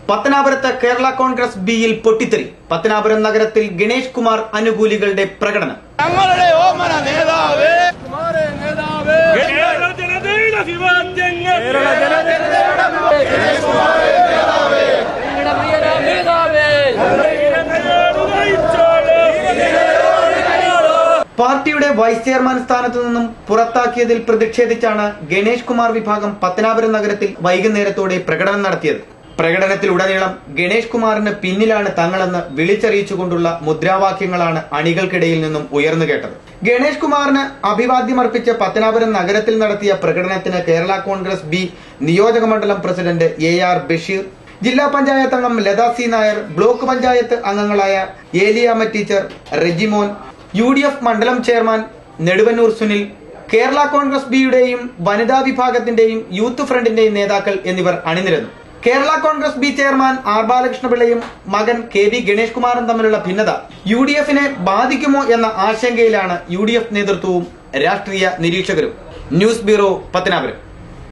പത്തനാപുരത്ത് കേരള കോൺഗ്രസ് ബിയിൽ പൊട്ടിത്തെറി. പത്തനാപുരം നഗരത്തിൽ ഗണേഷ് കുമാർ അനുകൂലികളുടെ പ്രകടനം. പാർട്ടിയുടെ വൈസ് ചെയർമാൻ സ്ഥാനത്തു നിന്നും പുറത്താക്കിയതിൽ പ്രതിഷേധിച്ചാണ് ഗണേഷ് കുമാർ വിഭാഗം പത്തനാപുരം നഗരത്തിൽ വൈകുന്നേരത്തോടെ പ്രകടനം നടത്തിയത്. പ്രകടനത്തിലുടനീളം ഗണേഷ് കുമാറിന് പിന്നിലാണ് തങ്ങളെന്ന് വിളിച്ചറിയിച്ചുകൊണ്ടുള്ള മുദ്രാവാക്യങ്ങളാണ് അണികൾക്കിടയിൽ നിന്നും ഉയർന്നു കേട്ടത്. ഗണേഷ് കുമാറിന് അഭിവാദ്യമർപ്പിച്ച് പത്തനാപുരം നഗരത്തിൽ നടത്തിയ പ്രകടനത്തിന് കേരള കോൺഗ്രസ് ബി നിയോജക മണ്ഡലം പ്രസിഡന്റ് AR ബഷീർ, ജില്ലാ പഞ്ചായത്ത് അംഗം ലതാ സി നായർ, ബ്ലോക്ക് പഞ്ചായത്ത് അംഗങ്ങളായ ഏലിയാമ്മ ടീച്ചർ, റെജിമോൻ, UDF മണ്ഡലം ചെയർമാൻ നെടുവന്നൂർ സുനിൽ, കേരള കോൺഗ്രസ് ബിയുടെയും വനിതാ വിഭാഗത്തിന്റെയും യൂത്ത് ഫ്രണ്ടിന്റെയും നേതാക്കൾ എന്നിവർ അണിനിരന്നു. Kerala Congress B chairman R ബാലകൃഷ്ണപിള്ളയും മകൻ KB ഗണേഷ് കുമാറും തമ്മിലുള്ള ഭിന്നത UDFനെ ബാധിക്കുമോ എന്ന ആശങ്കയിലാണ് UDF നേതൃത്വവും രാഷ്ട്രീയ നിരീക്ഷകരും. News bureau, Pathanapuram.